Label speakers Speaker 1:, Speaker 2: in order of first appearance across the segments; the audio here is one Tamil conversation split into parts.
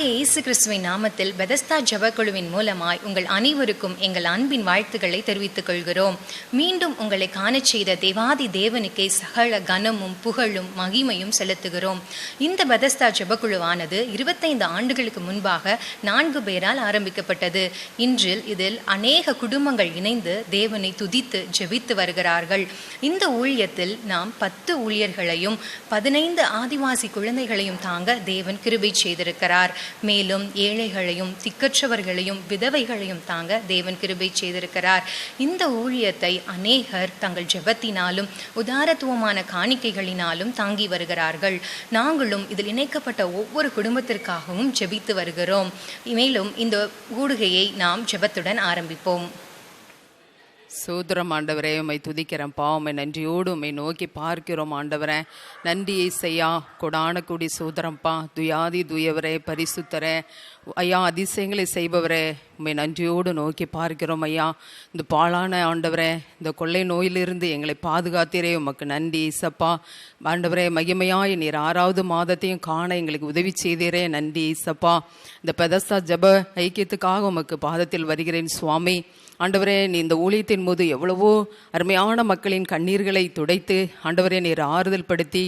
Speaker 1: ஆண்டவராகிய இயேசு கிறிஸ்துவின் நாமத்தில் பெதஸ்தா ஜெபக்குழுவின் மூலமாய் உங்கள் அனைவருக்கும் எங்கள் அன்பின் வாழ்த்துக்களை தெரிவித்துக் கொள்கிறோம். மீண்டும் உங்களை காணச் செய்த தேவாதி தேவனுக்கே சகல கனமும் புகழும் மகிமையும் செலுத்துகிறோம். இந்த பெதஸ்தா ஜெபக்குழுவானது 25 ஆண்டுகளுக்கு முன்பாக 4 பேரால் ஆரம்பிக்கப்பட்டது. இன்றில் இதில் அநேக குடும்பங்கள் இணைந்து தேவனை துதித்து ஜெபித்து வருகிறார்கள். இந்த ஊழியத்தில் நாம் 10 ஊழியர்களையும் 15 ஆதிவாசி குழந்தைகளையும் தாங்க தேவன் கிருபை செய்திருக்கிறார். மேலும் ஏழைகளையும் திக்கற்றவர்களையும் விதவைகளையும் தாங்க தேவன் கிருபை செய்திருக்கிறார். இந்த ஊழியத்தை அநேகர் தங்கள் ஜெபத்தினாலும் உதாரத்துவமான காணிக்கைகளினாலும் தாங்கி வருகிறார்கள். நாங்களும் இதில் இணைக்கப்பட்ட ஒவ்வொரு குடும்பத்திற்காகவும் ஜெபித்து வருகிறோம். மேலும் இந்த கூடுகையை நாம் ஜெபத்துடன் ஆரம்பிப்போம்.
Speaker 2: சோதரம் ஆண்டவரே, உம்மை துதிக்கிறேன்ப்பா. உம்மை நன்றியோடு உம்மை நோக்கி பார்க்கிறோம் ஆண்டவரே. நன்றி ஏசையா, கொடான கூடி சோதரம்ப்பா. துயாதி துயவரே, பரிசுத்தரே ஐயா, அதிசயங்களை செய்பவரே, உம்மை நன்றியோடு நோக்கி பார்க்கிறோம் ஐயா. இந்த பாழான ஆண்டவரே, இந்த கொள்ளை நோயிலிருந்து எங்களை பாதுகாத்தீரே, உமக்கு நன்றி ஈசப்பா. ஆண்டவரே, மகிமையாய் நீர் 6வது மாதத்தையும் காண எங்களுக்கு உதவி செய்தீரே, நன்றி ஈசப்பா. இந்த பெதஸ்தா ஜெப ஐக்கியத்துக்காக உமக்கு பாதத்தில் வருகிறேன் சுவாமி. ஆண்டவரே, நீ இந்த ஊழியத்தின் போது எவ்வளவோ அருமையான மக்களின் கண்ணீர்களை துடைத்து ஆண்டவரே நீர் ஆறுதல் படுத்தி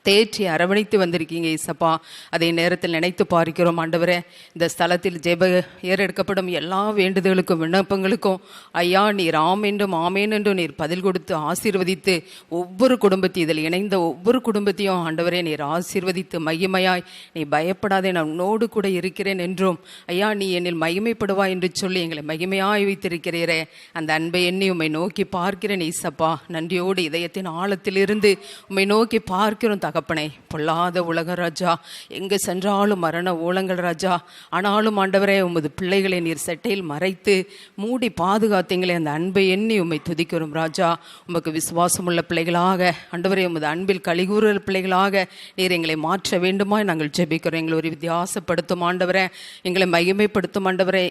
Speaker 2: தேற்றி அரவணைத்து வந்திருக்கீங்க இசப்பா. அதே நேரத்தில் நினைத்து பார்க்கிறோம் ஆண்டவரே, இந்த ஸ்தலத்தில் ஜெப ஏறெடுக்கப்படும் எல்லா வேண்டுதலுக்கும் விண்ணப்பங்களுக்கும் ஐயா நீர் ஆம் என்றும் ஆமேன் என்றும் நீர் பதில் கொடுத்து ஆசீர்வதித்து ஒவ்வொரு குடும்பத்தையும் இதில் இணைந்த ஒவ்வொரு குடும்பத்தையும் ஆண்டவரே நீர் ஆசீர்வதித்து மகிமையாய் நீ பயப்படாதே, நான் உன்னோடு கூட இருக்கிறேன் என்றும் ஐயா நீ என்னில் மகிமைப்படுவா என்று சொல்லி எங்களை மகிமையாய் வைத்திருக்கிறீரே. அந்த அன்பை எண்ணி உம்மை நோக்கி பார்க்கிறேன் ஈசப்பா. நன்றியோடு இதயத்தின் ஆழத்திலிருந்து உம்மை நோக்கி பார்க்கிறோம் தகப்பனை. பொல்லாத உலக ராஜா, எங்கு சென்றாலும் மரண ஓலங்கள் ராஜா. ஆனாலும் ஆண்டவரே, உமது பிள்ளைகளை நீர் செட்டையில் மறைத்து மூடி பாதுகாத்தீங்களே, அந்த அன்பை எண்ணி உம்மை துதிக்கிறோம் ராஜா. உமக்கு விசுவாசமுள்ள பிள்ளைகளாக ஆண்டவரே, உமது அன்பில் கலிகூறுற பிள்ளைகளாக நீர் எங்களை மாற்ற வேண்டுமா நாங்கள் ஜெபிக்கிறோம். எங்களை ஒரு வித்தியாசப்படுத்தும் ஆண்டவரே, எங்களை மகிமைப்படுத்தும் ஆண்டவரே,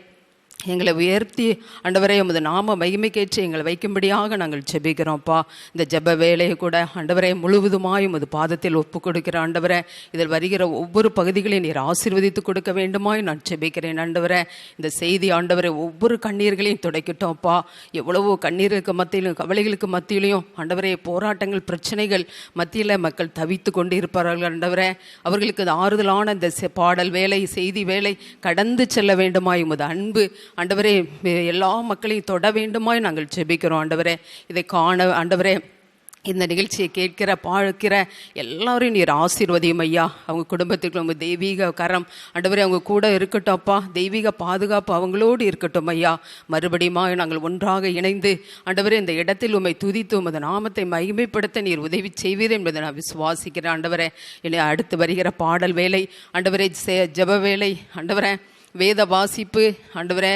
Speaker 2: எங்களை உயர்த்தி ஆண்டவரே உமது நாம மகிமைக்கேற்று எங்களை வைக்கும்படியாக நாங்கள் ஜெபிக்கிறோம்ப்பா. இந்த ஜெப வேலையை கூட ஆண்டவரே முழுவதுமாய் உமது பாதத்தில் ஒப்பு கொடுக்கிற ஆண்டவரே, இதில் வருகிற ஒவ்வொரு பகுதிகளையும் நீர் ஆசீர்வதித்து கொடுக்க வேண்டுமாய் நான் ஜெபிக்கிறேன் ஆண்டவரே. இந்த செய்தி ஆண்டவரே ஒவ்வொரு கண்ணீர்களையும் துடைக்கட்டோம்ப்பா. எவ்வளவோ கண்ணீருக்கு மத்தியிலும் கவலைகளுக்கு மத்தியிலையும் ஆண்டவரே போராட்டங்கள் பிரச்சனைகள் மத்தியில் மக்கள் தவித்து கொண்டு இருப்பார்கள் ஆண்டவரே. அவர்களுக்கு ஆறுதலான இந்த பாடல் வேலை செய்தி வேலை கடந்து செல்ல வேண்டுமாய் உமது அன்பு ஆண்டவரே எல்லா மக்களையும் தொட வேண்டுமாய் நாங்கள் ஜெபிக்கிறோம் ஆண்டவரே. இதை காண ஆண்டவரே இந்த நிகழ்ச்சியை கேட்கிற பார்க்கிற எல்லாரையும் நீர் ஆசீர்வதியும் ஐயா. அவங்க குடும்பத்துக்கு அவங்க தெய்வீக கரம் ஆண்டவரே அவங்க கூட இருக்கட்டும் அப்பா. தெய்வீக பாதுகாப்பு அவங்களோடு இருக்கட்டும் ஐயா. மறுபடியும் நாங்கள் ஒன்றாக இணைந்து ஆண்டவரே இந்த இடத்தில் உம்மை துதித்து உமது நாமத்தை மகிமைப்படுத்த நீர் உதவி செய்வீர் என்பதை நான் விசுவாசிக்கிறேன் ஆண்டவரே. என்னை அடுத்து வருகிற பாடல் வேலை ஆண்டவரே, ஜெப வேலை ஆண்டவரே, வேத வாசிப்பு ஆண்டவரே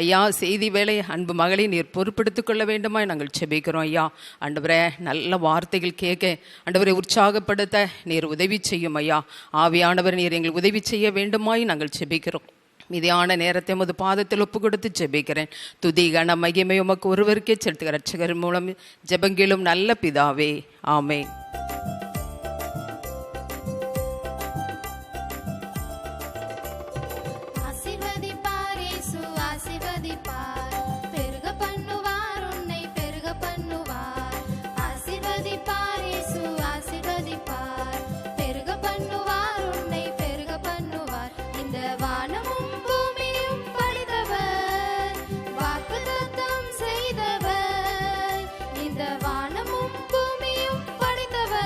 Speaker 2: ஐயா, செய்தி வேலை அன்பு மகளை நீர் பொறுப்பெடுத்துக் கொள்ள வேண்டுமா நாங்கள் ஜெபிக்கிறோம் ஐயா. ஆண்டவரே, நல்ல வார்த்தைகள் கேட்க ஆண்டவரை உற்சாகப்படுத்த நீர் உதவி செய்யும் ஐயா. ஆவியானவர் நீர் எங்கள் உதவி செய்ய வேண்டுமாய் நாங்கள் ஜெபிக்கிறோம். மீதியான நேரத்தை உமது பாதத்தில் ஒப்பு கொடுத்து ஜெபிக்கிறேன். துதி கன மகிமை உமக்கு ஒருவருக்கே செலுத்துகிற ரட்சகர் மூலம் ஜெபங்களும் நல்ல பிதாவே, ஆமென்.
Speaker 3: வானமும் பூமியும் படைத்தவர்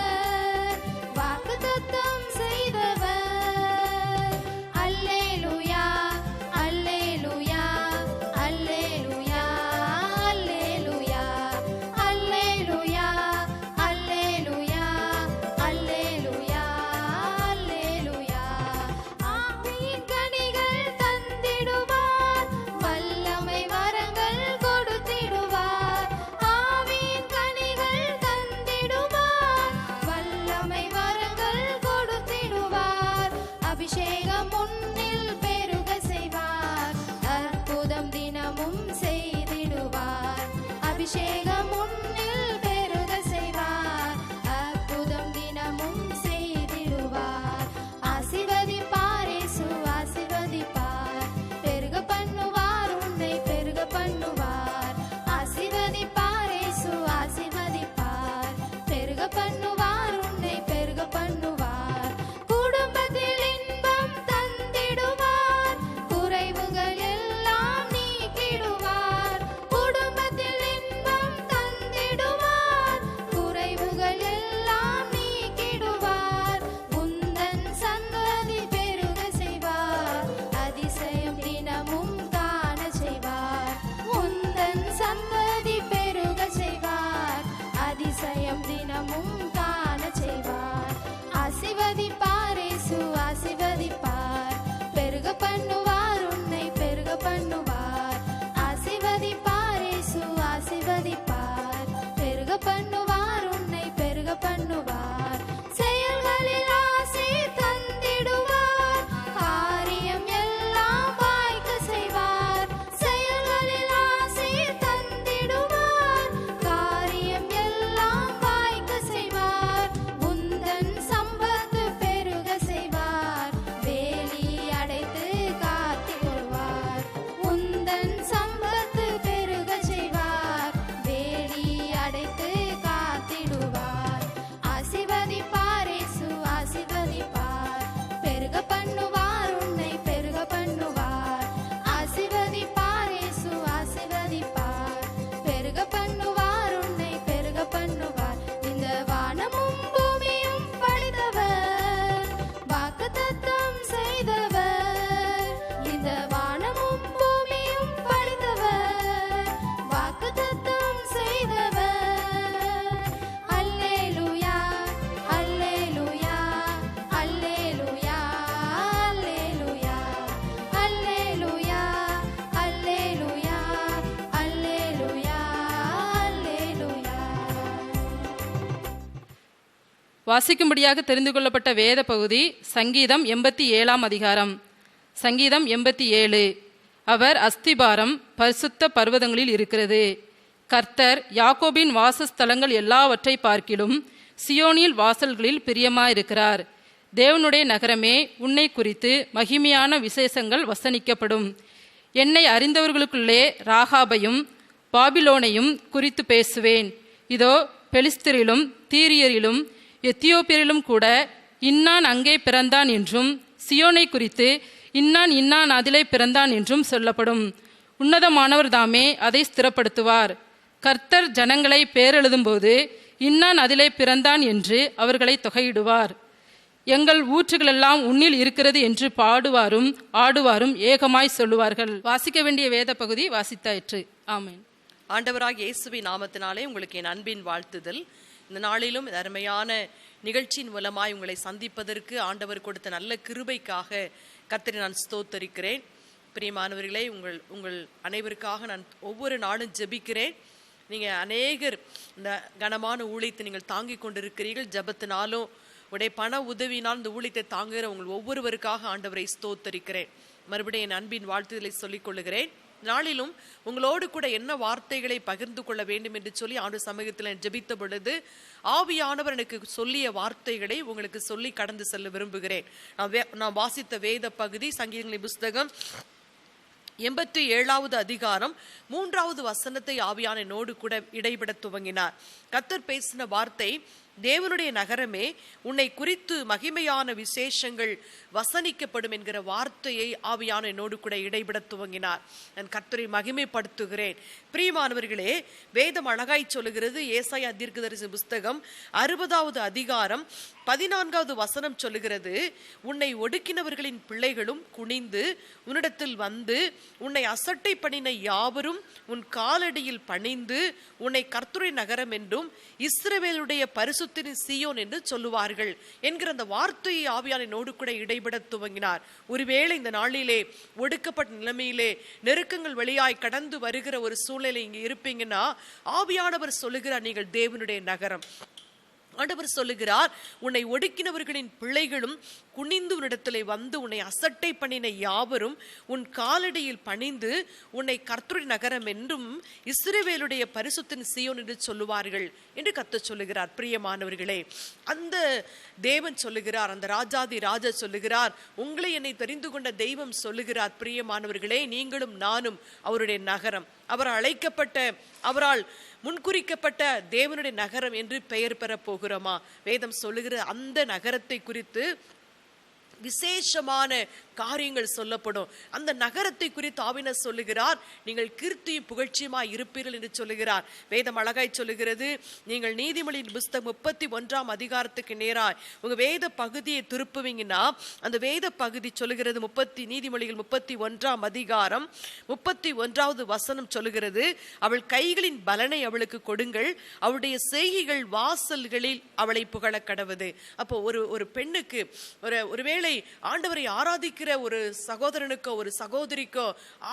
Speaker 3: வாசிக்கும்படியாக தெரிந்து கொள்ளப்பட்ட வேத பகுதி சங்கீதம் 87 அதிகாரம். சங்கீதம் 87. அவர் அஸ்திபாரம் பரிசுத்த பர்வதங்களில் இருக்கிறது. கர்த்தர் யாக்கோபின் வாசஸ்தலங்கள் எல்லாவற்றை பார்க்கிலும் சியோனில் வாசல்களில் பிரியமாயிருக்கிறார். தேவனுடைய நகரமே, உன்னை குறித்து மகிமையான விசேஷங்கள் வசனிக்கப்படும். என்னை அறிந்தவர்களுக்குள்ளே ராகாபையும் பாபிலோனையும் குறித்து பேசுவேன். இதோ, பெலிஸ்தரிலும் தீரியரிலும் எத்தியோப்பியரிலும் கூட இன்னான் அங்கே பிறந்தான் என்றும், சியோனை குறித்து இன்னான் அதிலே பிறந்தான் என்றும் சொல்லப்படும். உன்னதமானவர் தாமே அதை ஸ்திரப்படுத்துவார். கர்த்தர் ஜனங்களை பேரெழுதும்போது இன்னான் அதிலே பிறந்தான் என்று அவர்களை தொகையிடுவார். எங்கள் ஊற்றுகளெல்லாம் உன்னில் இருக்கிறது என்று பாடுவாரும் ஆடுவாரும் ஏகமாய் சொல்லுவார்கள். வாசிக்க வேண்டிய வேத பகுதி வாசித்தாயிற்று. ஆமென்.
Speaker 4: ஆண்டவராக இயேசுவின் நாமத்தினாலே உங்களுக்கு என் அன்பின் வாழ்த்துதல். இந்த நாளிலும் அருமையான நிகழ்ச்சியின் மூலமாய் உங்களை சந்திப்பதற்கு ஆண்டவர் கொடுத்த நல்ல கிருபைக்காக கர்த்தரை நான் ஸ்தோத்தரிக்கிறேன். பிரியமானவர்களே, உங்கள் அனைவருக்காக நான் ஒவ்வொரு நாளும் ஜெபிக்கிறேன். நீங்கள் அநேகர் இந்த கனமான ஊழியத்தை நீங்கள் தாங்கி கொண்டிருக்கிறீர்கள். ஜெபத்தினாலும் உடைய பண உதவினால் இந்த ஊழியத்தை தாங்குகிற உங்கள் ஒவ்வொருவருக்காக ஆண்டவரை ஸ்தோத்தரிக்கிறேன். மறுபடியும் என் அன்பின் வாழ்த்துதலை சொல்லிக் கொள்ளுகிறேன். நாளிலும் உங்களோடு கூட என்ன வார்த்தைகளை பகிர்ந்து கொள்ள வேண்டும் என்று சொல்லி ஆண்டு சமூகத்தில் ஜெபித்த பொழுது ஆவியானவர் எனக்கு சொல்லிய வார்த்தைகளை உங்களுக்கு சொல்லி கடந்து செல்ல விரும்புகிறேன். நான் வாசித்த வேத பகுதி சங்கீதங்களின் புஸ்தகம் 87 அதிகாரம் 3வது வசனத்தை ஆவியான என்னோடு கூட இடைபட துவங்கினார். கர்த்தர் பேசின வார்த்தை, தேவனுடைய நகரமே, உன்னை குறித்து மகிமையான விசேஷங்கள் வசனிக்கப்படும் என்கிற வார்த்தையை ஆவியான என்னோடு கூட இடைபட துவங்கினார். நான் கர்த்தரை மகிமைப்படுத்துகிறேன். பிரியமானவர்களே, வேதம் அழகாய் சொல்லுகிறது. ஏசாயா தீர்க்கதரிசி புஸ்தகம் 60வது அதிகாரம் 14வது வசனம் சொல்லுகிறது, உன்னை ஒடுக்கினவர்களின் பிள்ளைகளும் குனிந்து உன்னிடத்தில் வந்து உன்னை அசட்டை பண்ணின யாவரும் உன் காலடியில் பணிந்து உன்னை கர்த்தருடைய நகரம் என்றும் இஸ்ரவேலுடைய பரிசுத்த சீயோன் என்று சொல்லுவார்கள் என்கிற அந்த வார்த்தையை ஆவியான என்னோடு கூட இடைபட துவங்கினார். ஒருவேளை இந்த நாளிலே ஒடுக்கப்பட்ட நிலைமையிலே நெருக்கங்கள் வழியாய் கடந்து வருகிற ஒரு சூழ்நிலை இங்கே இருப்பீங்கன்னா, ஆவியானவர் சொல்லுகிறார், நீங்கள் தேவனுடைய நகரம். ஆண்டவர் சொல்லுகிறார், உன்னை ஒடுக்கினவர்களின் பிள்ளைகளும் குனிந்து உன்னிடத்திலே வந்து உன்னை அசட்டை பண்ணின யாவரும் உன் காலடியில் பணிந்து உன்னை கர்த்தருடைய நகரம் என்றும் இஸ்ரவேலுடைய பரிசுத்த சீயோன் என்று சொல்லுவார்கள் என்று கர்த்தர் சொல்லுகிறார். பிரியமானவர்களே, அந்த தேவன் சொல்லுகிறார், அந்த ராஜாதி ராஜா சொல்லுகிறார், உங்களை என்னை தெரிந்து கொண்ட தெய்வம் சொல்லுகிறார், பிரியமானவர்களே, நீங்களும் நானும் அவருடைய நகரம், அவர் அழைக்கப்பட்ட, அவரால் முன்குறிக்கப்பட்ட தேவனுடைய நகரம் என்று பெயர் பெற போகிறோமா? வேதம் சொல்லுகிற அந்த நகரத்தை குறித்து விசேஷமான காரியங்கள் சொல்லப்படும். அந்த நகரத்தை குறித்து ஆவியானவர் சொல்லுகிறார், நீங்கள் கீர்த்தியும் புகழ்ச்சியுமாய் இருப்பீர்கள் என்று சொல்லுகிறார். வேதம் அழகாய் சொல்லுகிறது. நீங்கள் நீதிமொழியின் புஸ்தகம் 31ஆம் அதிகாரத்துக்கு நேராய் உங்க வேத பகுதியை திருப்புவீங்கன்னா, அந்த வேத பகுதி சொல்லுகிறது, நீதிமொழிகள் 31ஆம் அதிகாரம் 31வது வசனம் சொல்லுகிறது, அவள் கைகளின் பலனை அவளுக்கு கொடுங்கள், அவளுடைய செய்கைகள் வாசல்களில் அவளை புகழ கடவுது. அப்போ ஒரு பெண்ணுக்கு ஒருவேளை ஆண்டவரை ஆராதிக்கிற ஒரு சகோதரனுக்கோ ஒரு சகோதரிக்கோ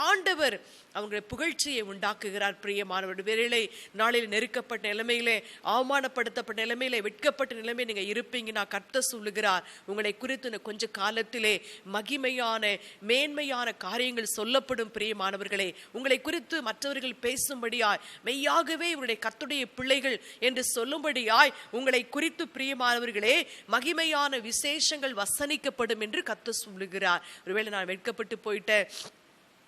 Speaker 4: ஆண்டவர் அவங்களுடைய புகழ்ச்சியை உண்டாக்குகிறார். பிரியமானவர், வேளை நாளில் நெருக்கப்பட்ட நிலைமையிலே, அவமானப்படுத்தப்பட்ட நிலைமையிலே, வெட்கப்பட்ட நிலைமை நீங்க இருப்பீங்கன்னா, கர்த்தர் சொல்லுகிறார், உங்களை குறித்து கொஞ்ச காலத்திலே மகிமையான மேன்மையான காரியங்கள் சொல்லப்படும். பிரியமானவர்களே, உங்களை குறித்து மற்றவர்கள் பேசும்படியாய், மெய்யாகவே இவருடைய கர்த்தருடைய பிள்ளைகள் என்று சொல்லும்படியாய் உங்களை குறித்து பிரியமானவர்களே மகிமையான விசேஷங்கள் வசனிக்கப்படும் என்று கர்த்தர் சொல்லுகிறார். ஒருவேளை நான் வெட்கப்பட்டு போயிட்டேன்,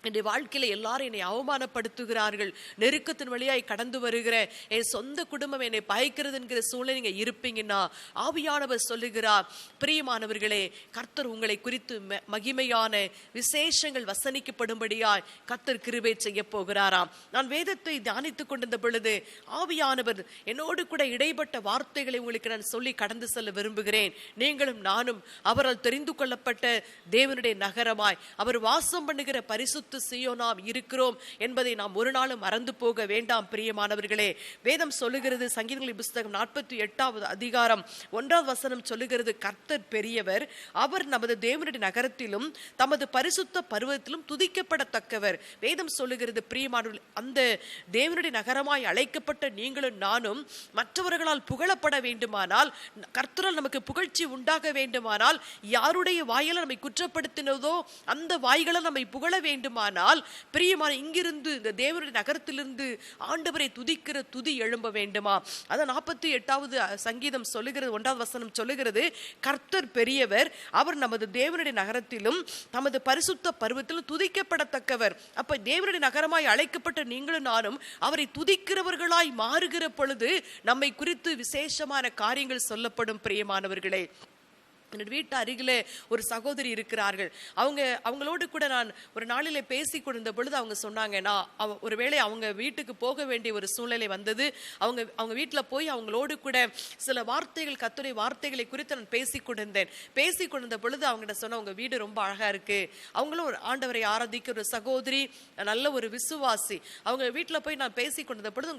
Speaker 4: என்னுடைய வாழ்க்கையில எல்லாரும் என்னை அவமானப்படுத்துகிறார்கள், நெருக்கத்தின் வழியாய் கடந்து வருகிற என் சொந்த குடும்பம் என்னை பயக்கிறது என்கிற சூழ்நிலை நீங்க இருப்பீங்கன்னா, ஆவியானவர் சொல்லுகிறார், பிரியமானவர்களே, கர்த்தர் உங்களை குறித்து மகிமையான விசேஷங்கள் வசனிக்கப்படும்படியாய் கர்த்தர் கிருபை செய்ய போகிறாராம். நான் வேதத்தை தியானித்துக் கொண்டிருந்த பொழுது ஆவியானவர் என்னோடு கூட இடைப்பட்ட வார்த்தைகளை உங்களுக்கு நான் சொல்லி கடந்து செல்ல விரும்புகிறேன். நீங்களும் நானும் அவரால் தெரிந்து கொள்ளப்பட்ட தேவனுடைய நகரமாய், அவர் வாசம் பண்ணுகிற பரிசுத்த பரிசுத்த சீயோனாம் இருக்கிறோம் என்பதை நாம் ஒரு நாளும் மறந்து போக வேண்டாம் பிரியமானவர்களே. வேதம் சொல்லுகிறது, சங்கீதங்களின் புஸ்தகம் 48வது அதிகாரம் 1வது வசனம் சொல்லுகிறது, கர்த்தர் பெரியவர், அவர் நமது தேவனுடைய நகரத்திலும் தமது பரிசுத்த பர்வதத்திலும் துதிக்கப்படத்தக்கவர். வேதம் சொல்லுகிறது பிரியமானவர்களே, அந்த தேவனுடைய நகரமாய் அழைக்கப்பட்ட நீங்களும் நானும் மற்றவர்களால் புகழப்பட வேண்டுமானால், கர்த்தரால் நமக்கு புகழ்ச்சி உண்டாக வேண்டுமானால், யாருடைய வாயில நம்மை குற்றப்படுத்தினதோ அந்த வாய்களை நம்மை புகழ வேண்டுமானால், பிரியமான இங்கிருந்து இந்த தேவனுடைய நகரத்திலிருந்து ஆண்டவரை துதிக்கிற துதி எழும்ப வேண்டுமா? அதான் 48வது சங்கீதம் சொல்லுகிறது, 1வது வசனம் சொல்லுகிறது, கர்த்தர் பெரியவர், அவர் நமது தேவனுடைய நகரத்திலும் தமது பரிசுத்த பர்வத்திலும் துதிக்கப்படத்தக்கவர். அப்ப தேவனுடைய நகரமாய் அழைக்கப்பட்ட நீங்களும் நானும் அவரை துதிக்கிறவர்களாய் மாறுகிற பொழுது நம்மை குறித்து விசேஷமான காரியங்கள் சொல்லப்படும் பிரியமானவர்களே. வீட்டு அருகிலே ஒரு சகோதரி இருக்கிறார்கள். அவங்களோடு கூட நான் ஒரு நாளிலே பேசி கொண்டிருந்த பொழுது அவங்க சொன்னாங்க, நான் ஒருவேளை அவங்க வீட்டுக்கு போக வேண்டிய ஒரு சூழ்நிலை வந்தது. அவங்க வீட்டில் போய் அவங்களோடு கூட சில வார்த்தைகள், கர்த்தருடைய வார்த்தைகளை குறித்து நான் பேசி கொண்டிருந்த பொழுது அவங்ககிட்ட சொன்ன, உங்க வீடு ரொம்ப அழகா இருக்கு. அவங்களும் ஒரு ஆண்டவரை ஆராதிக்கிற ஒரு சகோதரி, நல்ல ஒரு விசுவாசி. அவங்க வீட்டில் போய் நான் பேசி கொண்டிருந்த பொழுது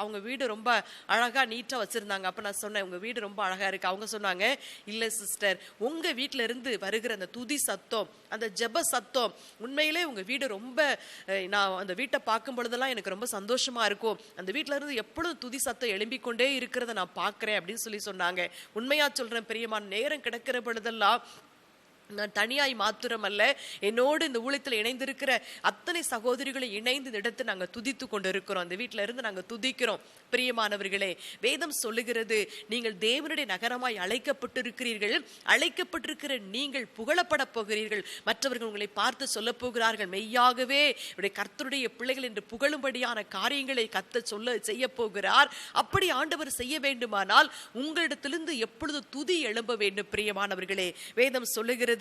Speaker 4: அவங்க வீடு ரொம்ப அழகா நீட்டா வச்சிருந்தாங்க. அப்ப நான் சொன்னேன், உங்க வீடு ரொம்ப அழகா இருக்கு. அவங்க சொன்னாங்க, இல்ல சிஸ்டர், உங்க வீட்டுல இருந்து வருகிற அந்த துதி சத்தம், அந்த ஜெப சத்தம், உண்மையிலே உங்க வீடு ரொம்ப, நான் அந்த வீட்டை பார்க்கும் பொழுதெல்லாம் எனக்கு ரொம்ப சந்தோஷமா இருக்கும். அந்த வீட்டுல இருந்து எப்பொழுதும் துதி சத்தம் எழும்பிக் கொண்டே இருக்கிறத நான் பார்க்கிறேன் அப்படின்னு சொல்லி சொன்னாங்க. உண்மையா சொல்றேன் பிரியமான, நேரம் கிடைக்கிற பொழுதெல்லாம் நான் தனியாய் மாத்திரம் அல்ல, என்னோடு இந்த ஊழியத்தில் இணைந்திருக்கிற அத்தனை சகோதரிகளை இணைந்து இந்த இடத்தை நாங்கள் துதித்து கொண்டு இருக்கிறோம். அந்த வீட்டில இருந்து நாங்கள் துதிக்கிறோம். பிரியமானவர்களே, வேதம் சொல்லுகிறது, நீங்கள் தேவனுடைய நகரமாய் அழைக்கப்பட்டிருக்கிறீர்கள். அழைக்கப்பட்டிருக்கிற நீங்கள் புகழப்பட போகிறீர்கள். மற்றவர்கள் உங்களை பார்த்து சொல்ல போகிறார்கள், மெய்யாகவே கர்த்தருடைய பிள்ளைகள் என்று புகழும்படியான காரியங்களை கர்த்தர் செய்ய போகிறார். அப்படி ஆண்டவர் செய்ய வேண்டுமானால் உங்களிடத்திலிருந்து எப்பொழுது துதி எழும்ப வேண்டும். பிரியமானவர்களே, வேதம் சொல்லுகிறது,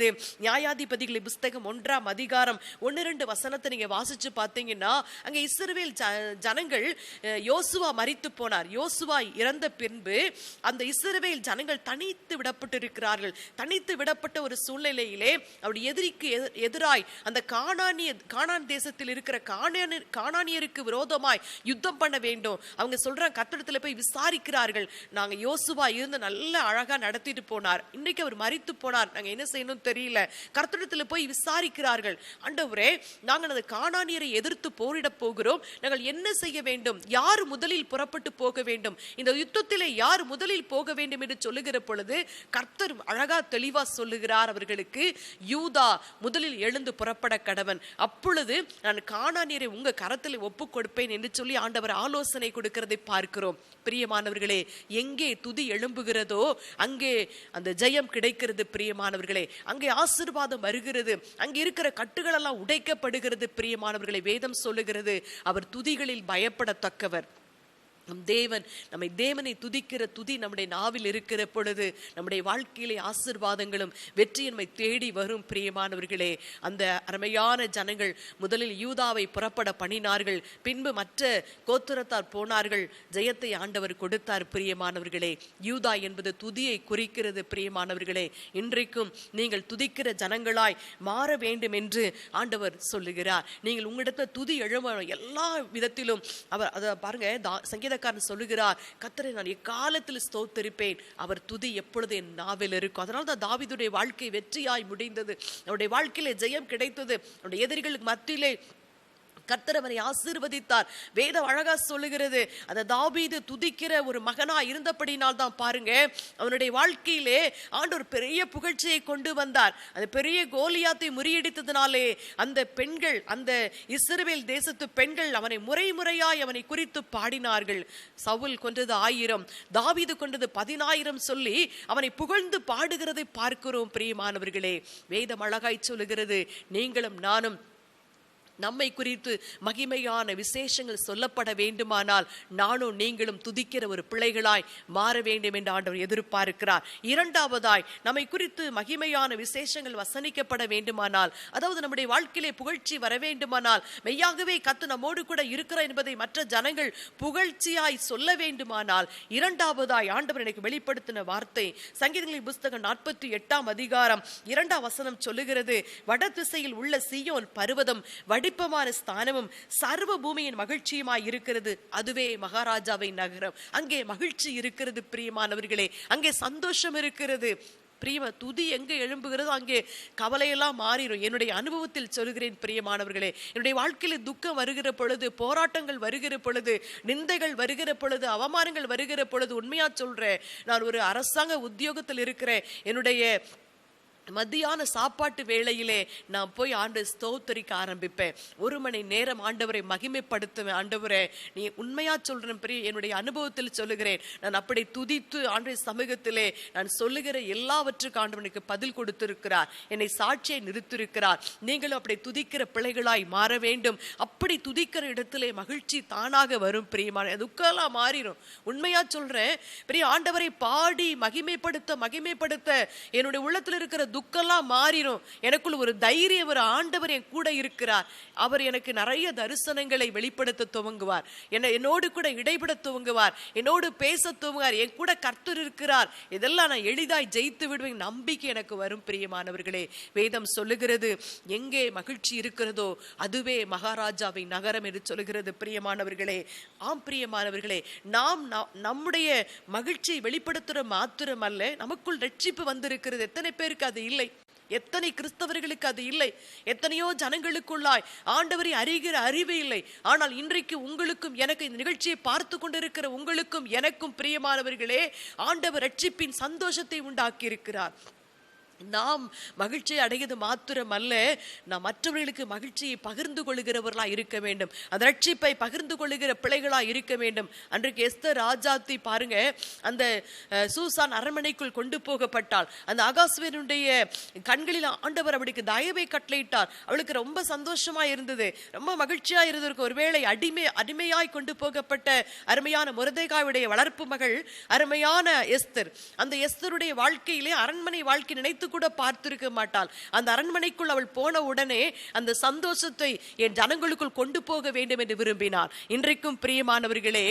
Speaker 4: நியாயாதிபதிகளின் புஸ்தகம் 1ஆம் அதிகாரம் 1-2 வசனத்தை நீங்க வாசிச்சு பார்த்தீங்கன்னா, அங்க இஸ்ரவேல் ஜனங்கள், யோசுவா மரித்து போனார். யோசுவா இறந்த பின்பு அந்த இஸ்ரவேல் ஜனங்கள் தனித்து விடப்பட்டிருக்கிறார்கள். தனித்து விடப்பட்ட ஒரு சூழ்நிலையிலே அவருடைய எதிரிக்கு எதிராய் அந்த கானான் தேசத்தில் இருக்கிற கானானியருக்கு விரோதமாய் யுத்தம் பண்ண வேண்டும். அவங்க சொல்றாங்க, கர்த்தரிடத்துல போய் விசாரிக்கிறார்கள், நாங்க யோசுவா இருந்து நல்ல அழகா நடத்திட்டு போனார், இன்னைக்கு அவர் மரித்து போனார், நாங்க என்ன செய்யணும் தெரியல. கர்த்தரிடத்துல போய் விசாரிக்கிறார்கள், ஆண்டவரே, நாங்கள் அந்த கானானியரை எதிர்த்து போரிட போகிறோம், நாங்கள் என்ன செய்ய வேண்டும், யார் முதலில் புறப்பட்டு போக வேண்டும், இந்த யுத்தத்திலே யார் முதலில் போக வேண்டும் என்று சொல்லுகிற பொழுது கர்த்தர் அழகா தெளிவா சொல்லுகிறார் அவர்களுக்கு, யூதா முதலில் எழுந்து புறப்பட கடவன், அப்பொழுது நான் கானானியரை உங்க கரத்தில் ஒப்பு கொடுப்பேன் என்று சொல்லி ஆண்டவர் ஆலோசனை கொடுக்கிறதை பார்க்கிறோம். பிரியமானவர்களே, எங்கே துதி எழும்புகிறதோ அங்கே அந்த ஜெயம் கிடைக்கிறது. பிரியமானவர்களே, அங்கே ஆசீர்வாதம் வருகிறது, அங்கே இருக்கிற கட்டுகள் எல்லாம் உடைக்கப்படுகிறது. பிரியமானவர்களை, வேதம் சொல்லுகிறது, அவர் துதிகளில் பயப்படத்தக்கவர். நம்மை தேவனை துதிக்கிற துதி நம்முடைய நாவில் இருக்கிற பொழுது நம்முடைய வாழ்க்கையிலே ஆசீர்வாதங்களும் வெற்றி நம்மை தேடி வரும். பிரியமானவர்களே, அந்த அருமையான ஜனங்கள் முதலில் யூதாவை புறப்பட பண்ணினார்கள், பின்பு மற்ற கோத்திரத்தார் போனார்கள், ஜெயத்தை ஆண்டவர் கொடுத்தார். பிரியமானவர்களே, யூதா என்பது துதியை குறிக்கிறது. பிரியமானவர்களே, இன்றைக்கும் நீங்கள் துதிக்கிற ஜனங்களாய் மாற வேண்டும் என்று ஆண்டவர் சொல்லுகிறார். நீங்கள் உங்களிடத்துல துதி எழும எல்லா விதத்திலும் அவர் அதை பாருங்க, சங்கீதக்காரன் சொல்லுகிறார், கர்த்தரை நான் எக்காலத்தில் ஸ்தோத்திரிப்பேன், அவர் துதி எப்பொழுது என் நாவில் இருக்கும். அதனால தான் தாவீதுடைய வாழ்க்கை வெற்றியாய் முடிந்தது, அவருடைய வாழ்க்கையிலே ஜெயம் கிடைத்தது. அவருடைய எதிரிகளுக்கு மத்தியிலே கர்த்தர் அவரை ஆசீர்வதித்தார். வேதம் அழகா சொல்லுகிறது, அந்த தாவீது துதிக்கிற ஒரு மகனா இருந்தபடினால் தான் பாருங்க, அவனுடைய வாழ்க்கையிலே ஆண்டவர் பெரிய புகழ்ச்சியை கொண்டு வந்தார். அந்த பெரிய கோலியாத்தை முறியடித்ததினாலே அந்த பெண்கள், அந்த இஸ்ரவேல் தேசத்து பெண்கள் அவனை முறையாய் அவனை குறித்து பாடினார்கள். சவுல் கொன்றது 1000, தாவீது கொன்றது 10000 சொல்லி அவனை புகழ்ந்து பாடுகிறதை பார்க்கிறோம். பிரியமானவர்களே, வேதம் அழகாய் சொல்லுகிறது, நீங்களும் நானும் நம்மை குறித்து மகிமையான விசேஷங்கள் சொல்லப்பட வேண்டுமானால் நானும் நீங்களும் துதிக்கிற ஒரு பிள்ளைகளாய் மாற வேண்டும் என்று ஆண்டவர் எதிர்பார்க்கிறார். இரண்டாவதாய், நம்மை குறித்து மகிமையான விசேஷங்கள் வசனிக்கப்பட வேண்டுமானால், அதாவது நம்முடைய வாழ்க்கையிலே புகழ்ச்சி வர வேண்டுமானால், மெய்யாகவே கர்த்தர் நம்மோடு கூட இருக்கிறார் என்பதை மற்ற ஜனங்கள் புகழ்ச்சியாய் சொல்ல வேண்டுமானால், இரண்டாவதாய் ஆண்டவர் எனக்கு வெளிப்படுத்தின வார்த்தை சங்கீதங்களின் புஸ்தகம் 48ஆம் அதிகாரம் 2ஆம் வசனம் சொல்லுகிறது, வட திசையில் உள்ள சீயோன் பர்வதம் படிப்பமான ஸ்தானமும் சர்வ பூமியின் மகிழ்ச்சியுமாய் இருக்கிறது. அதுவே மகாராஜாவின் நகரம். அங்கே மகிழ்ச்சி இருக்கிறது பிரியமானவர்களே, அங்கே சந்தோஷம் இருக்கிறது. பிரியமா, துதி எங்கே எழும்புகிறதோ அங்கே கவலையெல்லாம் மாறிடும். என்னுடைய அனுபவத்தில் சொல்கிறேன் பிரியமானவர்களே, என்னுடைய வாழ்க்கையில துக்கம் வருகிற பொழுது, போராட்டங்கள் வருகிற பொழுது, நிந்தைகள் வருகிற பொழுது, அவமானங்கள் வருகிற பொழுது, உண்மையா சொல்றேன், நான் ஒரு அரசாங்க உத்தியோகத்தில் இருக்கிறேன். என்னுடைய மத்தியான சாப்பாட்டு வேளையிலே நான் போய் ஆண்டவரை ஸ்தோத்தரிக்க ஆரம்பிப்பேன். 1 மணி நேரம் ஆண்டவரை மகிமைப்படுத்துவேன். ஆண்டவரே, நீ உண்மையா சொல்றேன் பிரிய, என்னுடைய அனுபவத்தில் சொல்லுகிறேன், நான் அப்படி துதித்து ஆண்டவரை சமூகத்திலே நான் சொல்லுகிற எல்லாவற்றுக்கும் ஆண்டவனுக்கு பதில் கொடுத்திருக்கிறார், என்னை சாட்சியை நிறுத்திருக்கிறார். நீங்களும் அப்படி துதிக்கிற பிள்ளைகளாய் மாற வேண்டும். அப்படி துதிக்கிற இடத்திலே மகிழ்ச்சி தானாக வரும் பிரியமான, துக்கெல்லாம் மாறிடும். உண்மையா சொல்றேன் பிரிய, ஆண்டவரை பாடி மகிமைப்படுத்த என்னுடைய உள்ளத்தில் இருக்கிற துக்கெல்லாம் மாறிடும். எனக்குள்ள ஒரு தைரியம், ஒரு ஆண்டவர் என் கூட இருக்கிறார், அவர் எனக்கு நிறைய தரிசனங்களை வெளிப்படுத்த துவங்குவார், என்னோடு கூட இடைபட துவங்குவார், என்னோடு பேச துவங்குவார், என் கூட கர்த்தர் இருக்கிறார். இதெல்லாம் நான் எளிதாய் ஜெயித்து விடுவேன் நம்பிக்கை எனக்கு வரும் பிரியமானவர்களே. வேதம் சொல்லுகிறது, எங்கே மகிழ்ச்சி இருக்கிறதோ அதுவே மகாராஜாவின் நகரம் என்று சொல்லுகிறது பிரியமானவர்களே. ஆம் பிரியமானவர்களே, நாம் நம்முடைய மகிழ்ச்சியை வெளிப்படுத்துற மாத்திரம் அல்ல, நமக்குள் ரட்சிப்பு வந்திருக்கிறது. எத்தனை பேருக்கு அது இல்லை? எத்தனை கிறிஸ்தவர்களுக்கு அது இல்லை? எத்தனையோ ஜனங்களுக்குள்ளாய் ஆண்டவரை அறிகிற அறிவு இல்லை. ஆனால் இன்றைக்கு உங்களுக்கும் எனக்கு, இந்த நிகழ்ச்சியை பார்த்து கொண்டிருக்கிற உங்களுக்கும் எனக்கும் பிரியமானவர்களே, ஆண்டவர் ரட்சிப்பின் சந்தோஷத்தை உண்டாக்கி இருக்கிறார். நாம் மகிழ்ச்சியை அடைகிறது மாத்திரம் அல்ல, நாம் மற்றவர்களுக்கு மகிழ்ச்சியை பகிர்ந்து கொள்கிறவர்களா இருக்க வேண்டும், அந்த ரட்சிப்பை பகிர்ந்து கொள்ளுகிற பிள்ளைகளா இருக்க வேண்டும். அன்றைக்கு எஸ்தர் ராஜாத்தி பாருங்க, அந்த சூசான் அரண்மனைக்குள் கொண்டு போகப்பட்டாள். அந்த அகாஸ்வேருடைய கண்களில் ஆண்டவர் அவளுக்கு தயவை கட்டளையிட்டார். அவளுக்கு ரொம்ப சந்தோஷமா இருந்தது, ரொம்ப மகிழ்ச்சியா இருந்திருக்கு. ஒருவேளை அடிமையாய் கொண்டு போகப்பட்ட அருமையான மொர்தெகாயுடைய வளர்ப்பு மகள் அருமையான எஸ்தர், அந்த எஸ்தருடைய வாழ்க்கையிலே அரண்மனை வாழ்க்கை நினைத்து கூட பார்த்திருக்க மாட்டாள். அந்த அரண்மனைக்குள் அவள் போன உடனே அந்த சந்தோஷத்தை என் ஜனங்களுக்குள் கொண்டு போக வேண்டும் என்று விரும்பினார். இன்றைக்கும் பிரியமானவர்களே,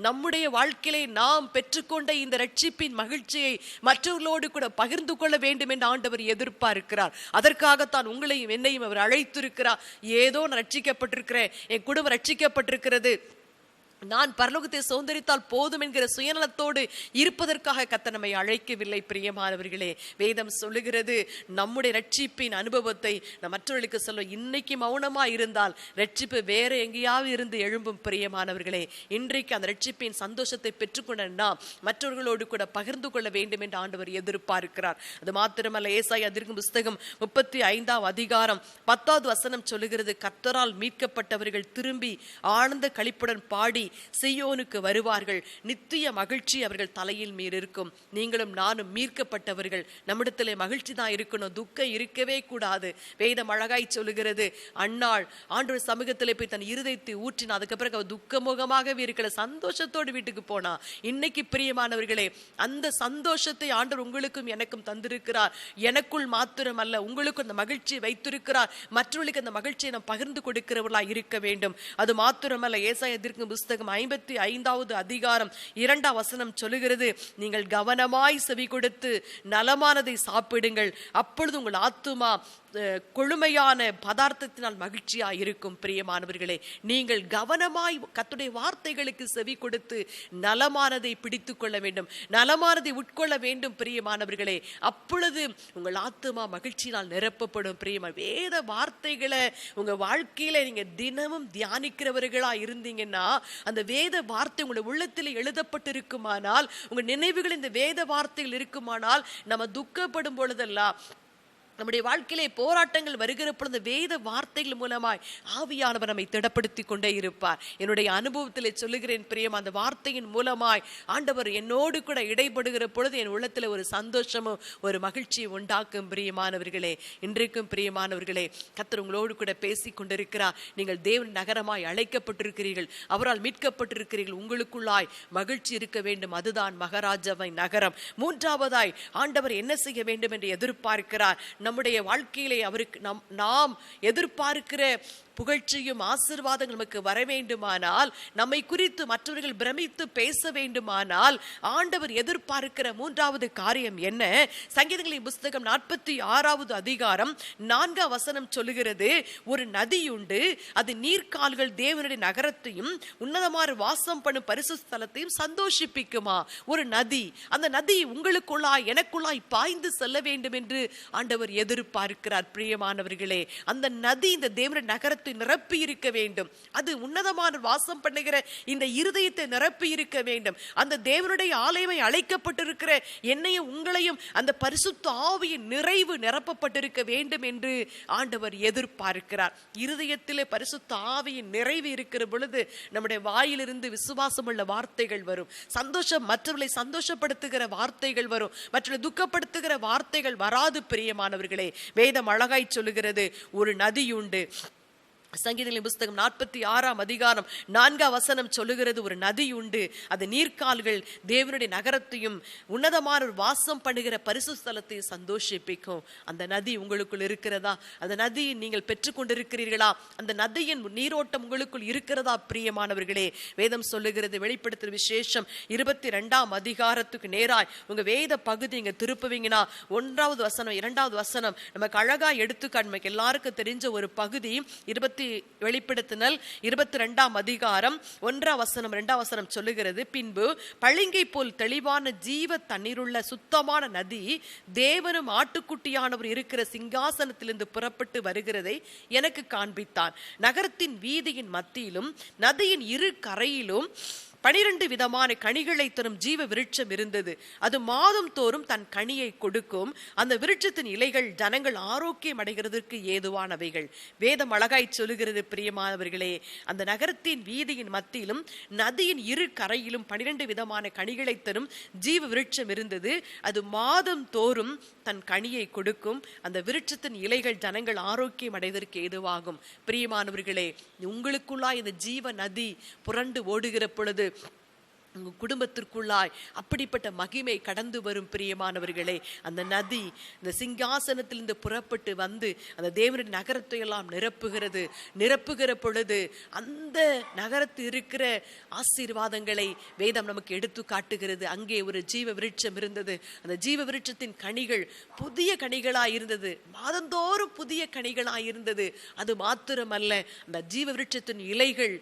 Speaker 4: நம்முடைய வாழ்க்கையிலே நாம் பெற்றுக்கொண்ட இந்த ரட்சிப்பின் மகிழ்ச்சியை மற்றவர்களோடு கூட பகிர்ந்து கொள்ள வேண்டும் என்று ஆண்டவர் எதிர்பார்க்கிறார். அதற்காகத்தான் உங்களையும் என்னையும் அவர் அழைத்திருக்கிறார். ஏதோ நான் ரட்சிக்கப்பட்டிருக்கிறேன், என் குடும்பம் ரட்சிக்கப்பட்டிருக்கிறது, நான் பரலோகத்தை சுதந்தரித்தால் போதும் என்கிற சுயநலத்தோடு இருப்பதற்காக கர்த்தர் நம்மை அழைக்கவில்லை பிரியமானவர்களே. வேதம் சொல்லுகிறது, நம்முடைய ரட்சிப்பின் அனுபவத்தை நம் மற்றவர்களுக்கு சொல்ல. இன்னைக்கு மௌனமா இருந்தால் ரட்சிப்பு வேற எங்கேயாவது இருந்து எழும்பும் பிரியமானவர்களே. இன்றைக்கு அந்த ரட்சிப்பின் சந்தோஷத்தை பெற்றுக்கொண்ட நாம் மற்றவர்களோடு கூட பகிர்ந்து கொள்ள வேண்டும் என்று ஆண்டவர் எதிர்பார்க்கிறார். அது மாத்திரமல்ல, ஏசாயா தீர்க்க புஸ்தகம் 35ஆம் அதிகாரம் 10வது வசனம் சொல்லுகிறது, கர்த்தரால் மீட்கப்பட்டவர்கள் திரும்பி ஆனந்த களிப்புடன் பாடி சீயோனுக்கு வருவார்கள், நித்திய மகிழ்ச்சி அவர்கள் தலையில் மேல் இருக்கும். நீங்களும் நானும் மீட்கப்பட்டவர்கள், நம்மிடத்திலே மகிழ்ச்சி தான் இருக்கணும், துக்கம் இருக்கவே கூடாது. வேதம் அழகாய் சொல்லுகிறது, அன்னாள் ஆண்டவர் சமூகத்திலே போய் தன் இருதயத்தை ஊற்றினா, அதுக்கு பிறகு அவர் துக்கமுகமாகவே இருக்கல, சந்தோஷத்தோடு வீட்டுக்கு போனா. இன்னைக்கு பிரியமானவர்களே, அந்த சந்தோஷத்தை ஆண்டவர் உங்களுக்கும் எனக்கும் தந்திருக்கிறார். எனக்குள் மாத்திரம் அல்ல, உங்களுக்கு அந்த மகிழ்ச்சியை வைத்திருக்கிறார். மற்றவர்களுக்கு அந்த மகிழ்ச்சியை நாம் பகிர்ந்து கொடுக்கிறவர்களா இருக்க வேண்டும். அது மாத்திரமல்ல, ஏசாயா தீர்க்க புஸ்தகம் 55வது அதிகாரம் 2ஆம் வசனம் சொல்லுகிறது, நீங்கள் கவனமாய் செவி கொடுத்து நலமானதை சாப்பிடுங்கள், அப்பொழுது உங்கள் ஆத்துமா கொழுமையான பதார்த்தத்தினால் மகிழ்ச்சியா இருக்கும். பிரியமானவர்களே, நீங்கள் கவனமாய் கர்த்தருடைய வார்த்தைகளுக்கு செவி கொடுத்து நலமானதை பிடித்து கொள்ள வேண்டும், நலமானதை உட்கொள்ள வேண்டும் பிரியமானவர்களே. அப்பொழுது உங்கள் ஆத்துமா மகிழ்ச்சியினால் நிரப்பப்படும். பிரியமா, வேத வார்த்தைகளை உங்க வாழ்க்கையில நீங்க தினமும் தியானிக்கிறவர்களா இருந்தீங்கன்னா, அந்த வேத வார்த்தை உங்களுடைய உள்ளத்தில் எழுதப்பட்டிருக்குமானால், உங்க நினைவுகள் இந்த வேத வார்த்தைகள் இருக்குமானால், நம்ம துக்கப்படும் பொழுதெல்லாம், நம்முடைய வாழ்க்கையிலே போராட்டங்கள் வருகிற பொழுது வேத வார்த்தைகள் மூலமாய் ஆவியானவர் நம்மை திடப்படுத்தி கொண்டே இருப்பார். என்னுடைய அனுபவத்திலே சொல்லுகிறேன் பிரியம், அந்த வார்த்தையின் மூலமாய் ஆண்டவர் என்னோடு கூட இடைப்படுகிற பொழுது என் உள்ளத்தில் ஒரு சந்தோஷமும் ஒரு மகிழ்ச்சியை உண்டாக்கும். பிரியமானவர்களே, இன்றைக்கும் பிரியமானவர்களே, கர்த்தர் உங்களோடு கூட பேசி கொண்டிருக்கிறார். நீங்கள் தேவன் நகரமாய் அழைக்கப்பட்டிருக்கிறீர்கள், அவரால் மீட்கப்பட்டிருக்கிறீர்கள், உங்களுக்குள்ளாய் மகிழ்ச்சி இருக்க வேண்டும். அதுதான் மகாராஜாவின் நகரம். மூன்றாவதாய் ஆண்டவர் என்ன செய்ய வேண்டும் என்று எதிர்பார்க்கிறார். நம்முடைய வாழ்க்கையிலே அவருக்கு நாம் எதிர்பார்க்கிற புகழ்ச்சியும் ஆசீர்வாதங்கள் நமக்கு வர வேண்டுமானால், நம்மை குறித்து மற்றவர்கள் பிரமித்து பேச வேண்டுமானால், ஆண்டவர் எதிர்பார்க்கிற மூன்றாவது காரியம் என்ன? சங்கீதங்களின் புஸ்தகம் 46வது அதிகாரம் 4ஆம் வசனம் சொல்லுகிறது, ஒரு நதியுண்டு, அது நீர்க்கால்கள் தேவனுடைய நகரத்தையும் உன்னதமான வாசம் பண்ணும் பரிசுத்த ஸ்தலத்தையும் சந்தோஷிப்பிக்குமா. ஒரு நதி, அந்த நதி உங்களுக்குள்ளாய் எனக்குள்ளாய் பாய்ந்து செல்ல வேண்டும் என்று ஆண்டவர் எதிர்பார்க்கிறார். பிரியமானவர்களே, அந்த நதி இந்த தேவனுடைய நகரத்தை நிரப்பி இருக்க வேண்டும். அது உன்னதமான வாசம் பண்ணுகிற இந்த இருதயத்தை நிரப்பி இருக்க வேண்டும். அந்த தேவனுடைய ஆலயமை அழைக்கப்பட்டிருக்கிற என்னையும் உங்களையும் அந்த பரிசுத்த ஆவியின் நிறைவு நிரப்பப்பட்டிருக்க வேண்டும் என்று ஆண்டவர் எதிர்பார்க்கிறார். இருதயத்திலே பரிசுத்த ஆவியின் நிறைவு இருக்கிற பொழுது நம்முடைய வாயிலிருந்து விசுவாசம் உள்ள வார்த்தைகள் வரும். சந்தோஷம், மற்றவர்களை சந்தோஷப்படுத்துகிற வார்த்தைகள் வரும். மற்றவர்களை துக்கப்படுத்துகிற வார்த்தைகள் வராது. பிரியமானவர்களே, வேதம் அழகாய் சொல்லுகிறது, ஒரு நதியுண்டு. சங்கீதங்களின் புஸ்தகம் 46ஆம் அதிகாரம் 4ஆம் வசனம் சொல்லுகிறது, ஒரு நதி உண்டு, அது நீர்க்கால்கள் தேவனுடைய நகரத்தையும் உன்னதமான ஒரு வாசம் பண்ணுகிற பரிசுத்த ஸ்தலத்தையும் சந்தோஷிப்பிக்கும். அந்த நதி உங்களுக்குள் இருக்கிறதா? அந்த நதியை நீங்கள் பெற்றுக்கொண்டிருக்கிறீர்களா? அந்த நதியின் நீரோட்டம் உங்களுக்குள் இருக்கிறதா? பிரியமானவர்களே, வேதம் சொல்லுகிறது, வெளிப்படுத்துற விசேஷம் 22ஆம் அதிகாரத்துக்கு நேராய் உங்க வேத பகுதி நீங்க திருப்புவீங்கன்னா 1வது வசனம் 2வது வசனம் நமக்கு அழகா எடுத்துக்காட்டு. நமக்கு எல்லாருக்கும் தெரிஞ்ச ஒரு பகுதி. வெளிப்படுத்தினல் 22ஆம் அதிகாரம் 1ஆம் வசனம் 2ஆம் வசனம் சொல்லுகிறது, பின்பு பளிங்கை போல் தெளிவான ஜீவ தண்ணீருள்ள சுத்தமான நதி தேவனும் ஆட்டுக்குட்டியானவர் இருக்கிற சிங்காசனத்திலிருந்து புறப்பட்டு வருகிறதை எனக்கு காண்பித்தான். நகரத்தின் வீதியின் மத்தியிலும் நதியின் இரு கரையிலும் 12 விதமான கனிகளை தரும் ஜீவ விருட்சம் இருந்தது. அது மாதம் தோறும் தன் கனியை கொடுக்கும். அந்த விருட்சத்தின் இலைகள் ஜனங்கள் ஆரோக்கியம் அடைகிறதற்கு ஏதுவானவைகள். வேதம் அழகாய் சொல்லுகிறது. பிரியமானவர்களே, அந்த நகரத்தின் வீதியின் மத்தியிலும் நதியின் இரு கரையிலும் 12 விதமான கனிகளை தரும் ஜீவ விருட்சம் இருந்தது. அது மாதம் தோறும் தன் கனியை கொடுக்கும். அந்த விருட்சத்தின் இலைகள் ஜனங்கள் ஆரோக்கியம் அடைவதற்கு ஏதுவாகும். பிரியமானவர்களே, உங்களுக்குள்ளாய் இந்த ஜீவ நதி புரண்டு ஓடுகிற பொழுது உங்க குடும்பத்திற்குள்ளாய் அப்படிப்பட்ட மகிமை கடந்து வரும். பிரியமானவர்களே, அந்த நதி இந்த சிங்காசனத்திலிருந்து புறப்பட்டு வந்து அந்த தேவனுடைய நகரத்தை எல்லாம் நிரப்புகிற பொழுது அந்த நகரத்தில் இருக்கிற ஆசீர்வாதங்களை வேதம் நமக்கு எடுத்து காட்டுகிறது. அங்கே ஒரு ஜீவ விருட்சம் இருந்தது. அந்த ஜீவ விருட்சத்தின் கனிகள் புதிய கனிகளாய் இருந்தது. மாதந்தோறும் புதிய கனிகளாய் இருந்தது. அது மாத்திரமல்ல, அந்த ஜீவ விருட்சத்தின் இலைகள்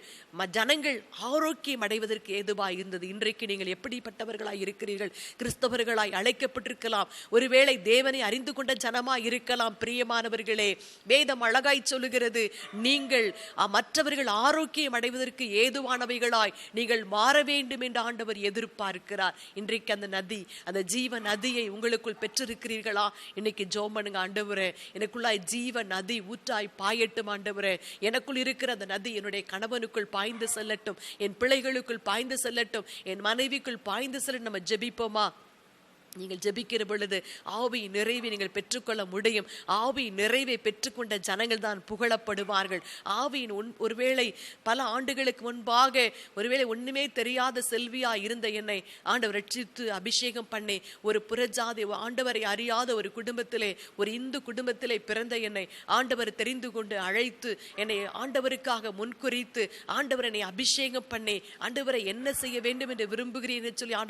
Speaker 4: ஜனங்கள் ஆரோக்கியம் அடைவதற்கு ஏதுவாய் இருந்தது. இன்றைக்கு நீங்கள் எப்படிப்பட்டவர்களாய் இருக்கிறீர்கள்? கிறிஸ்தவர்களாய் அழைக்கப்பட்டிருக்கலாம். ஒருவேளை தேவனை அறிந்து கொண்ட ஜனமாய் இருக்கலாம். பிரியமானவர்களே, வேதம் அழகாய் சொல்லுகிறது, நீங்கள் மற்றவர்கள் ஆரோக்கியம் அடைவதற்கு ஏதுவானவைகளாய் நீங்கள் மாற வேண்டும் என்று ஆண்டவர் எதிர்பார்க்கிறார். இன்றைக்கு அந்த நதி, அந்த ஜீவ நதியை உங்களுக்குள் பெற்றிருக்கிறீர்களா? இன்னைக்கு ஜெபம் பண்ணுங்க. ஆண்டவரே, எனக்குள்ளாய் ஜீவ நதி ஊற்றாய் பாயட்டும். ஆண்டவரே, எனக்குள் இருக்கிற அந்த நதி என்னுடைய கணவனுக்குள் பாய்ந்து செல்லட்டும், என் பிள்ளைகளுக்குள் பாய்ந்து செல்லட்டும், என் மனைவிக்குள் பாய்ந்து செல்ல நம்ம ஜெபிப்போமா? நீங்கள் ஜெபிக்கிற பொழுது ஆவியின் நிறைவை நீங்கள் பெற்றுக்கொள்ள முடியும். ஆவியின் நிறைவை பெற்றுக்கொண்ட ஜனங்கள் தான் புகழப்படுவார்கள். ஆவியின் ஒருவேளை பல ஆண்டுகளுக்கு முன்பாக ஒருவேளை ஒண்ணுமே தெரியாத செல்வியா இருந்த என்னை ஆண்டவர் ரட்சித்து அபிஷேகம் பண்ணி ஒரு புறஜாதி ஆண்டவரை அறியாத ஒரு குடும்பத்திலே, ஒரு இந்து குடும்பத்திலே பிறந்த என்னை ஆண்டவர் தெரிந்து கொண்டு அழைத்து என்னை ஆண்டவருக்காக முன்குறித்து ஆண்டவர் என்னை அபிஷேகம் பண்ணி ஆண்டவரை என்ன செய்ய வேண்டும் என்று விரும்புகிறேன் என்று சொல்லி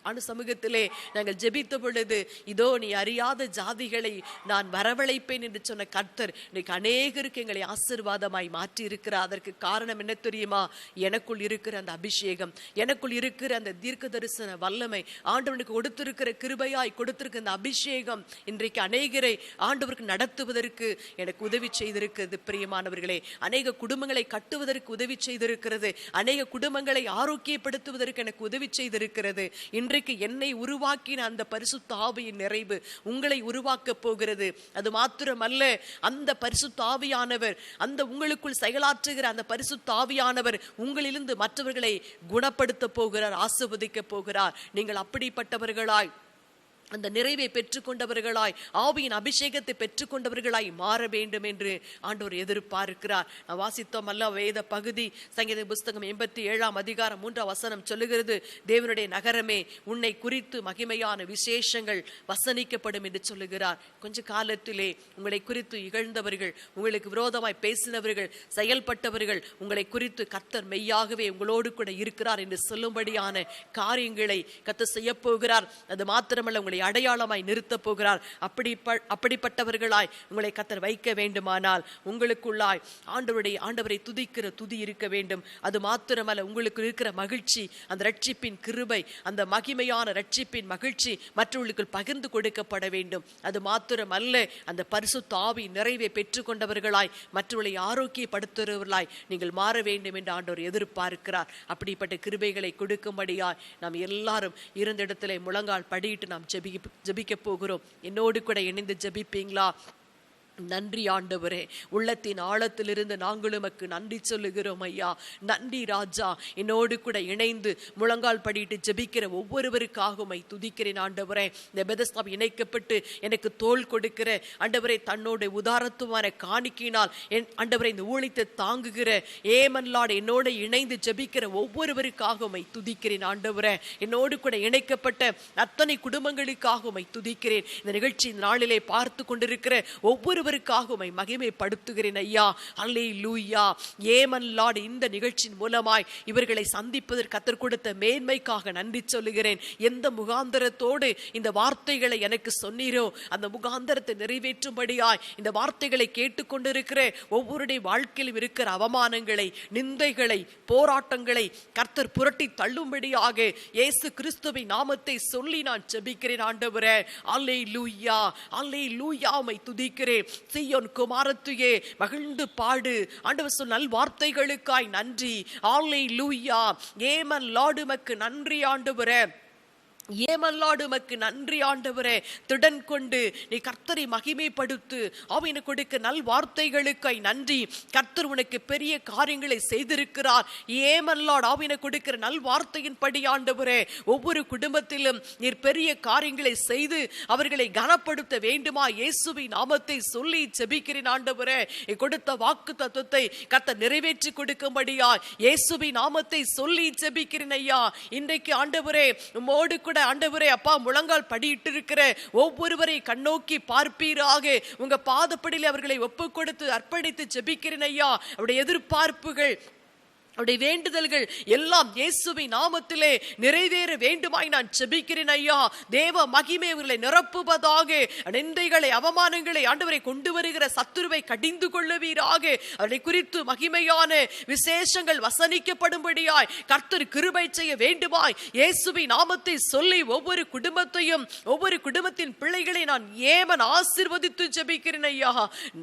Speaker 4: ஆண்டு சமூகத்திலே நாங்கள் ஜெபித்த பொழுது, இதோ நீ அறியாத ஜாதிகளை நான் வரவழைப்பேன் என்று சொன்ன கர்த்தர் இன்னைக்கு அநேகருக்கு எங்களை ஆசீர்வாதமாய் மாற்றி இருக்கிறார். அதற்கு காரணம் என்ன தெரியுமா? எனக்குள் இருக்கிற அந்த அபிஷேகம், எனக்குள் இருக்கிற அந்த தீர்க்க தரிசன வல்லமை, ஆண்டவனுக்கு கொடுத்திருக்கிற கிருபையாய் கொடுத்திருக்கிற அந்த அபிஷேகம் இன்றைக்கு அநேகரை ஆண்டவருக்கு நடத்துவதற்கு எனக்கு உதவி செய்திருக்கிறது. பிரியமானவர்களே, அநேக குடும்பங்களை கட்டுவதற்கு உதவி செய்திருக்கிறது. அநேக குடும்பங்களை ஆரோக்கியப்படுத்துவதற்கு எனக்கு உதவி செய்திருக்கிறது. இன்றைக்கு என்னை உருவாக்கின அந்த பரிசுத்த ஆவியின் நிறைவு உங்களை உருவாக்க போகிறது. அது மாத்திரமல்ல, அந்த பரிசுத்த ஆவியானவர், அந்த உங்களுக்குள் செயலாற்றுகிற அந்த பரிசுத்த ஆவியானவர் உங்களிலிருந்து மற்றவர்களை குணப்படுத்த போகிறார், ஆசீர்வதிக்க போகிறார். நீங்கள் அப்படிப்பட்டவர்களாய் அந்த நிறைவை பெற்றுக்கொண்டவர்களாய், ஆவியின் அபிஷேகத்தை பெற்றுக்கொண்டவர்களாய் மாற வேண்டும் என்று ஆண்டவர் எதிர்பார்க்கிறார். நான் வாசித்தோம் அல்ல வேத பகுதி, சங்கீத புஸ்தகம் 87ஆம் அதிகாரம் 3ஆம் வசனம் சொல்லுகிறது, தேவனுடைய நகரமே உன்னை குறித்து மகிமையான விசேஷங்கள் வசனிக்கப்படும் என்று சொல்லுகிறார். கொஞ்ச காலத்திலே உங்களை குறித்து இகழ்ந்தவர்கள், உங்களுக்கு விரோதமாய் பேசினவர்கள், செயல்பட்டவர்கள், உங்களை குறித்து கர்த்தர் மெய்யாகவே உங்களோடு கூட இருக்கிறார் என்று சொல்லும்படியான காரியங்களை கர்த்தர் செய்ய போகிறார். அது மாத்திரமல்ல, உங்களை அடையாளமாய் நிறுத்த போகிறார். அப்படிப்பட்டவர்களாய் உங்களை கர்த்தர் வைக்க வேண்டுமானால் உங்களுக்குள்ளாய் ஆண்டவரை துதிக்கிற துதி இருக்க வேண்டும். அது மாத்திரமல்ல, உங்களுக்கு இருக்கிற மகிழ்ச்சி, அந்த ரட்சிப்பின் கிருபை, அந்த மகிமையான ரட்சிப்பின் மகிழ்ச்சி மற்றவர்களுக்கு பகிர்ந்து கொடுக்கப்பட வேண்டும். அது மாத்திரமல்ல, அந்த பரிசுத்த ஆவி நிறைவை பெற்றுக்கொண்டவர்களாய் மற்றவர்களை ஆரோக்கியப்படுத்துகிறவர்களாய் நீங்கள் மாற வேண்டும் என்று ஆண்டவர் எதிர்பார்க்கிறார். அப்படிப்பட்ட கிருபைகளை கொடுக்கும்படியாய் நாம் எல்லாரும் இருந்த இடத்துல முழங்கால் படியிட்டு நாம் ஜெபிக்க போகிறோம். என்னோடு கூட இணைந்து ஜெபிப்பீங்களா? நன்றி ஆண்டவரே, உள்ளத்தின் ஆழத்திலிருந்து நாங்கள் உமக்கு நன்றி சொல்லுகிறோம் ஐயா. நன்றி ராஜா. என்னோடு கூட இணைந்து முழங்கால் படிட்டு ஜெபிக்கிற ஒவ்வொருவருக்காக உம்மை துதிக்கிறேன் ஆண்டவரே. இந்த பெதஸ்தாவில் இணைக்கப்பட்டு எனக்கு தோள் கொடுக்கிற ஆண்டவரே, தன்னோட உதாரத்துவமான காணிக்கையினால் ஆண்டவரை இந்த ஊழியத்தை தாங்குகிற ஏமன்லாடு என்னோடு இணைந்து ஜெபிக்கிற ஒவ்வொருவருக்காக உம்மை துதிக்கிறேன் ஆண்டவரே. என்னோடு கூட இணைக்கப்பட்ட அத்தனை குடும்பங்களுக்காக உம்மை துதிக்கிறேன். இந்த நிகழ்ச்சி இந்த நாளிலே பார்த்து கொண்டிருக்கிற ஒவ்வொரு உம்மை மகிமைப்படுத்துகிறேன் ஐயா. அல்லேலூயா. ஏமன் லார்ட், இந்த நிகழ்ச்சியின் மூலமாய் இவர்களை சந்திப்பதற்கு கர்த்தர் கொடுத்த மேன்மைக்காக நன்றி சொல்லுகிறேன். எந்த முகாந்தரத்தோடு இந்த வார்த்தைகளை எனக்கு சொன்னீரோ அந்த முகாந்தரத்தை நிறைவேற்றும்படியாய் இந்த வார்த்தைகளை கேட்டுக்கொண்டிருக்கிற ஒவ்வொருடைய வாழ்க்கையிலும் இருக்கிற அவமானங்களை, நிந்தைகளை, போராட்டங்களை கர்த்தர் புரட்டி தள்ளும்படியாக இயேசு கிறிஸ்துவின் நாமத்தை சொல்லி நான் ஜெபிக்கிறேன் ஆண்டவரே. அல்லேலூயா. அல்லேலூயா. உம்மை துதிக்கிறேன். சீயோன் குமாரத்தியே மகிழ்ந்து பாடு. ஆண்டவர் சொன்ன நல் வார்த்தைகளுக்காய் நன்றி. அல்லேலூயா. ஏமன் லார்ட் உமக்கு நன்றி ஆண்டவரே. ஏமல்லாடு உமக்கு நன்றி ஆண்டவரே. திடன் கொண்டு நீ கர்த்தரை மகிமைப்படுத்து. அவனுக்கு கொடுக்க நல் வார்த்தைகளுக்காய் நன்றி. கர்த்தர் உனக்கு பெரிய காரியங்களை செய்திருக்கிறார். ஏமல்லாடு அவனுக்கு கொடுக்கிற நல் வார்த்தையின் படி ஆண்டவரே, ஒவ்வொரு குடும்பத்திலும் நீர் பெரிய காரியங்களை செய்து அவர்களை கனப்படுத்த வேண்டுமா இயேசுவின் நாமத்தை சொல்லி ஜெபிக்கிறேன் ஆண்டவரே. கொடுத்த வாக்கு தத்துவத்தை கர்த்தர் நிறைவேற்றி கொடுக்கும்படியா இயேசுவின் நாமத்தை சொல்லி ஜெபிக்கிறேன் ஐயா. இன்றைக்கு ஆண்டவரே, உம்மோடு கூட ஆண்டவரே அப்பா முழங்கால் படியிட்டு இருக்கிற ஒவ்வொருவரை கண்ணோக்கி பார்ப்பீராக. உங்க பாதப்படியில் அவர்களை ஒப்பு கொடுத்து அர்ப்பணித்து ஜெபிக்கிறேன் ஐயா. அவருடைய எதிர்பார்ப்புகள், அவருடைய வேண்டுதல்கள் எல்லாம் இயேசுவின் நாமத்திலே நிறைவேற வேண்டுமாய் நான் ஜெபிக்கிறேன் ஐயா. தேவ மகிமை அவர்களை நிரப்புவதாக. நிந்தைகளை, அவமானங்களை ஆண்டவரை கொண்டு வருகிற சத்துருவை கடிந்து கொள்ளுவீராக. அவரை குறித்து மகிமையான விசேஷங்கள் வசனிக்கப்படும்படியாய் கர்த்தர் கிருபை செய்ய வேண்டுமாய் இயேசுவின் நாமத்தை சொல்லி ஒவ்வொரு குடும்பத்தையும், ஒவ்வொரு குடும்பத்தின் பிள்ளைகளை நான் ஏமன் ஆசீர்வதித்து ஜெபிக்கிறேன் ஐயா.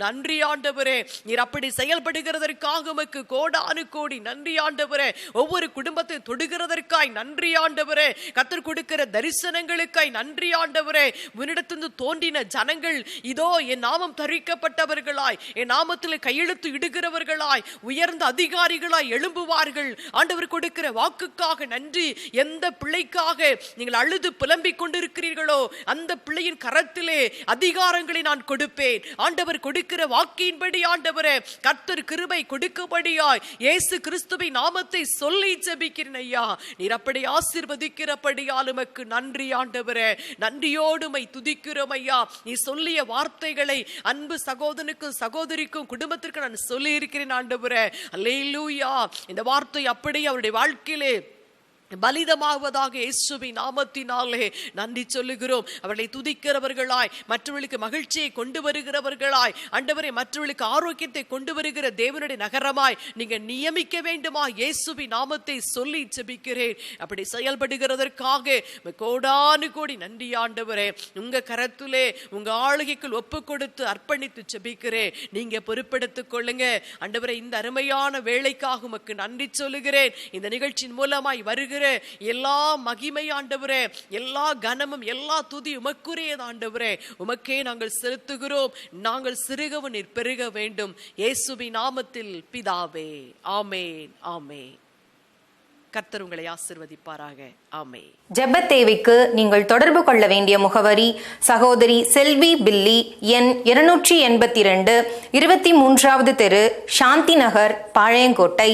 Speaker 4: நன்றி ஆண்டவரே. நீர் அப்படி செயல்படுகிறதற்காக உமக்கு கோடானு கோடி நன்றி ஆண்டவரே. ஒவ்வொரு குடும்பத்தை தொடுகிறதற்காய் நன்றி ஆண்டவரே. கர்த்தர் கொடுக்கிற தரிசனங்களுக்காய் நன்றி ஆண்டவரே. உன்னிடத்திலிருந்து தோன்றின ஜனங்கள் இதோ என் நாமம் தரிக்கப்பட்டவர்களாய், என் நாமத்தில் கையெழுத்து இடுகிறவர்களாய், உயர்ந்த அதிகாரிகளாய் எழும்புவார்கள். ஆண்டவர் கொடுக்கிற வாக்குக்காக நன்றி. எந்த பிள்ளைக்காக நீங்கள் அழுது புலம்பிக் கொண்டிருக்கிறீர்களோ அந்த பிள்ளையின் கரத்திலே அதிகாரங்களை நான் கொடுப்பேன். ஆண்டவர் கொடுக்கிற வாக்கின்படி ஆண்டவரே கர்த்தர் கிருபை கொடுக்கும்படியாய் இயேசு கிறிஸ்துவின் நாமத்தை சொல்லி ஜெபிக்கிறேன் ஐயா. நீர் அப்படி ஆசீர்வதிக்கிறபடியால் உமக்கு நன்றி ஆண்டவரே. நன்றியோடு உம்மை துதிக்கிறோம் ஐயா. நீ சொல்லிய வார்த்தைகளை அன்பு சகோதரனுக்கும் சகோதரிக்கும் குடும்பத்திற்கு நான் சொல்லி இருக்கிறேன் ஆண்டவரே. அல்லேலூயா. இந்த வார்த்தை அப்படியே அவருடைய வாழ்க்கையிலே பலிதமாவதாக இயேசுவின் நாமத்தினாலே நன்றி சொல்லுகிறோம். அவர்களை துதிக்கிறவர்களாய், மற்றவர்களுக்கு மகிழ்ச்சியை கொண்டு வருகிறவர்களாய், ஆண்டவரே மற்றவர்களுக்கு ஆரோக்கியத்தை கொண்டு வருகிற தேவனுடைய நகரமாய் நீங்க நியமிக்க வேண்டுமா இயேசுவின் நாமத்தை சொல்லி ஜெபிக்கிறேன். அப்படி செயல்படுகிறதற்காக கோடானு கோடி நன்றி ஆண்டவரே. உங்க கரத்திலே உங்க ஆளுகைக்குள் ஒப்பு கொடுத்து அர்ப்பணித்து ஜெபிக்கிறேன். நீங்க பொறுப்பெடுத்துக் கொள்ளுங்க ஆண்டவரே. இந்த அருமையான வேளைக்காக உமக்கு நன்றி சொல்லுகிறேன். இந்த நிகழ்ச்சியின் மூலமாய் வருகிற எல்லா மகிமை ஆண்டவரே, எல்லா கனமும் எல்லா துதி உமக்குரியது ஆண்டவரே. உமக்கே நாங்கள் செலுத்துகிறோம். நாங்கள் சிறுகவும் நீர் பெருக வேண்டும். இயேசுவின் நாமத்தில் பிதாவே. ஆமென். ஆமென். கர்த்தர் உங்களை ஆசீர்வதிப்பாராக. ஆமென்.
Speaker 1: ஜெப தேவைக்கு நீங்கள் தொடர்பு கொள்ள வேண்டிய முகவரி: சகோதரி செல்வி பில்லி, எண் 282, 23வது தெரு, சாந்தி நகர், பாளையங்கோட்டை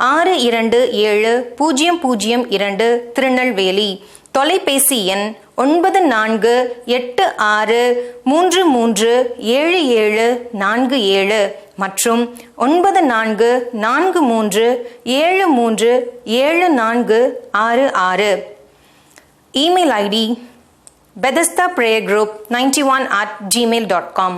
Speaker 1: 627002, திருநெல்வேலி. தொலைபேசி எண் 9486337747 மற்றும் 9443737466. Email ID bethesdaprayergroup91@gmail.com.